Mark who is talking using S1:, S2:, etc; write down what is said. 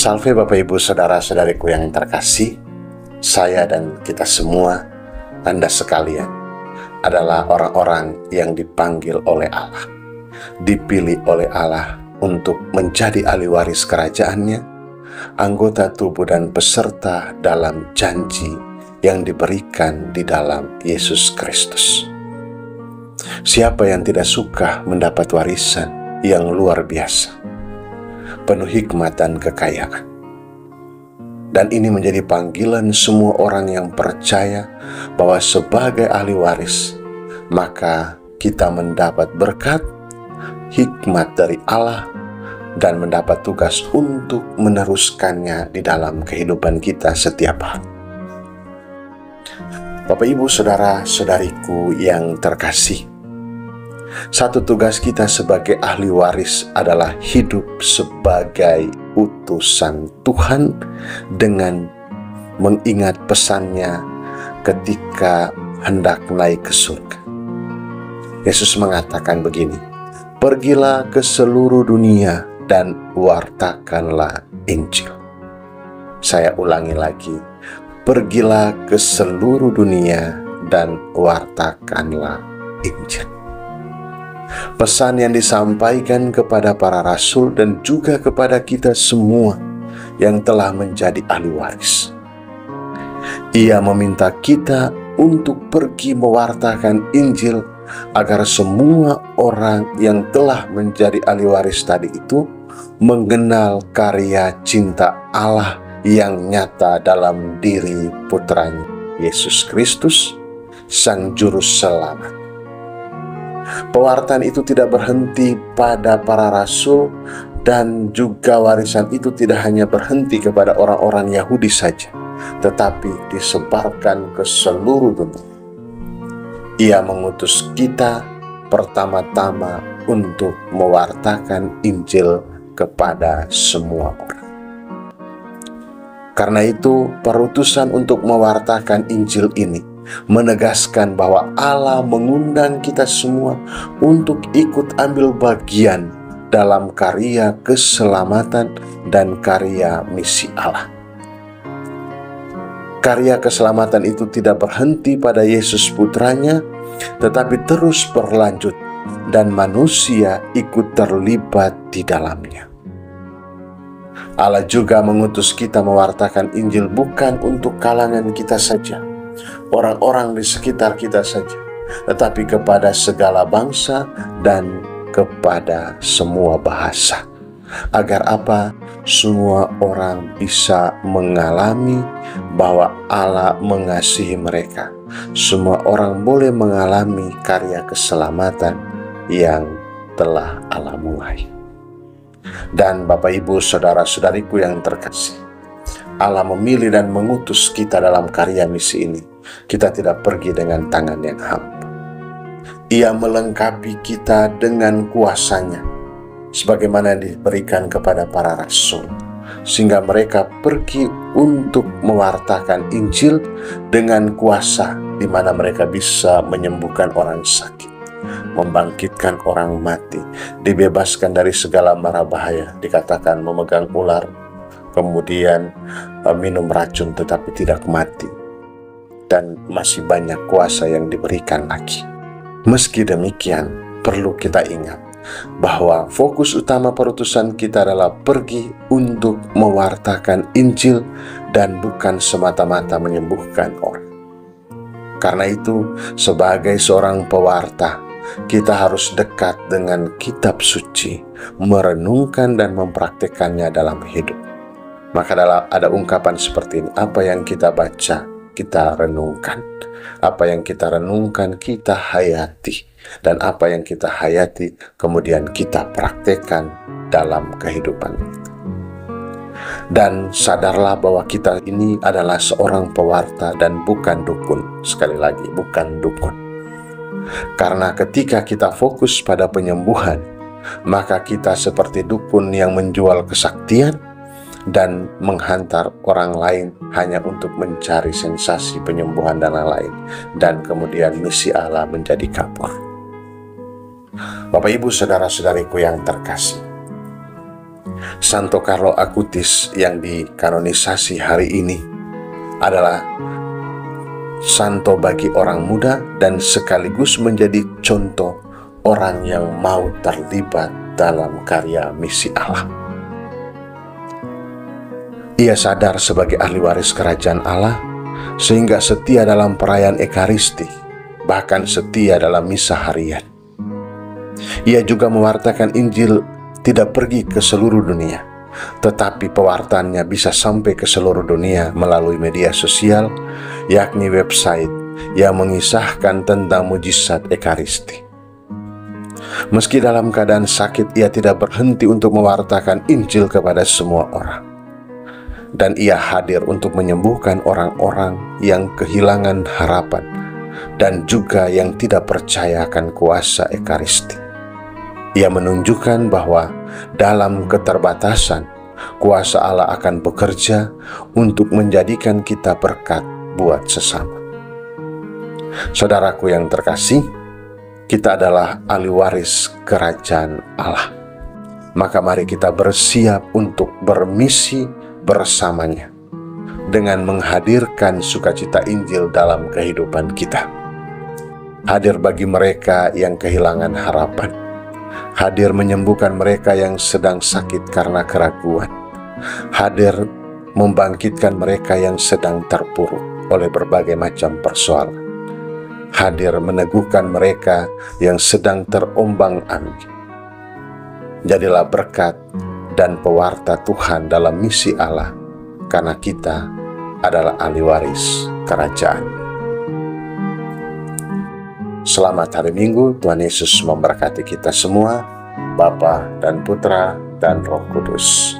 S1: Salve Bapak Ibu Saudara-saudariku yang terkasih, saya dan kita semua, Anda sekalian, adalah orang-orang yang dipanggil oleh Allah, dipilih oleh Allah untuk menjadi ahli waris kerajaannya, anggota tubuh dan peserta dalam janji yang diberikan di dalam Yesus Kristus. Siapa yang tidak suka mendapat warisan yang luar biasa, penuh hikmat dan kekayaan? Dan ini menjadi panggilan semua orang yang percaya bahwa sebagai ahli waris, maka kita mendapat berkat, hikmat dari Allah, dan mendapat tugas untuk meneruskannya di dalam kehidupan kita setiap hari. Bapak Ibu Saudara-saudariku yang terkasih, satu tugas kita sebagai ahli waris adalah hidup sebagai utusan Tuhan dengan mengingat pesannya ketika hendak naik ke surga. Yesus mengatakan begini, "Pergilah ke seluruh dunia dan wartakanlah Injil." Saya ulangi lagi, pergilah ke seluruh dunia dan wartakanlah Injil. Pesan yang disampaikan kepada para rasul dan juga kepada kita semua yang telah menjadi ahli waris. Ia meminta kita untuk pergi mewartakan Injil agar semua orang yang telah menjadi ahli waris tadi itu mengenal karya cinta Allah yang nyata dalam diri putranya Yesus Kristus, Sang Juru Selamat. Pewartaan itu tidak berhenti pada para rasul, dan juga warisan itu tidak hanya berhenti kepada orang-orang Yahudi saja, tetapi disebarkan ke seluruh dunia. Ia mengutus kita pertama-tama untuk mewartakan Injil kepada semua orang. Karena itu, perutusan untuk mewartakan Injil ini menegaskan bahwa Allah mengundang kita semua untuk ikut ambil bagian dalam karya keselamatan dan karya misi Allah. Karya keselamatan itu tidak berhenti pada Yesus putranya, tetapi terus berlanjut dan manusia ikut terlibat di dalamnya. Allah juga mengutus kita mewartakan Injil bukan untuk kalangan kita saja, orang-orang di sekitar kita saja, tetapi kepada segala bangsa dan kepada semua bahasa. Agar apa? Semua orang bisa mengalami bahwa Allah mengasihi mereka. Semua orang boleh mengalami karya keselamatan yang telah Allah mulai. Dan Bapak Ibu Saudara-saudariku yang terkasih, Allah memilih dan mengutus kita dalam karya misi ini. Kita tidak pergi dengan tangan yang hampa. Ia melengkapi kita dengan kuasanya, sebagaimana diberikan kepada para rasul, sehingga mereka pergi untuk mewartakan Injil dengan kuasa, di mana mereka bisa menyembuhkan orang sakit, membangkitkan orang mati, dibebaskan dari segala mara bahaya, dikatakan memegang ular, kemudian minum racun tetapi tidak mati, dan masih banyak kuasa yang diberikan lagi. Meski demikian, perlu kita ingat bahwa fokus utama perutusan kita adalah pergi untuk mewartakan Injil dan bukan semata-mata menyembuhkan orang. Karena itu, sebagai seorang pewarta, kita harus dekat dengan kitab suci, merenungkan dan mempraktikkannya dalam hidup. Maka ada ungkapan seperti ini, apa yang kita baca, kita renungkan. Apa yang kita renungkan, kita hayati. Dan apa yang kita hayati, kemudian kita praktekkan dalam kehidupan kita. Dan sadarlah bahwa kita ini adalah seorang pewarta dan bukan dukun. Sekali lagi, bukan dukun. Karena ketika kita fokus pada penyembuhan, maka kita seperti dukun yang menjual kesaktian dan menghantar orang lain hanya untuk mencari sensasi penyembuhan dan lain-lain, dan kemudian misi Allah menjadi kabur. Bapak Ibu Saudara-saudariku yang terkasih, Santo Carlo Acutis yang dikanonisasi hari ini adalah santo bagi orang muda dan sekaligus menjadi contoh orang yang mau terlibat dalam karya misi Allah. Ia sadar sebagai ahli waris kerajaan Allah, sehingga setia dalam perayaan Ekaristi, bahkan setia dalam misa harian. Ia juga mewartakan Injil tidak pergi ke seluruh dunia, tetapi pewartaannya bisa sampai ke seluruh dunia melalui media sosial, yakni website yang mengisahkan tentang mujizat Ekaristi. Meski dalam keadaan sakit, ia tidak berhenti untuk mewartakan Injil kepada semua orang. Dan ia hadir untuk menyembuhkan orang-orang yang kehilangan harapan dan juga yang tidak percaya akan kuasa Ekaristi. Ia menunjukkan bahwa dalam keterbatasan, kuasa Allah akan bekerja untuk menjadikan kita berkat buat sesama. Saudaraku yang terkasih, kita adalah ahli waris kerajaan Allah. Maka mari kita bersiap untuk bermisi bersamanya dengan menghadirkan sukacita Injil dalam kehidupan kita. Hadir bagi mereka yang kehilangan harapan. Hadir menyembuhkan mereka yang sedang sakit karena keraguan. Hadir membangkitkan mereka yang sedang terpuruk oleh berbagai macam persoalan. Hadir meneguhkan mereka yang sedang terombang-ambing. Jadilah berkat dan pewarta Tuhan dalam misi Allah, karena kita adalah ahli waris kerajaan. Selamat hari Minggu, Tuhan Yesus memberkati kita semua, Bapa dan Putra dan Roh Kudus.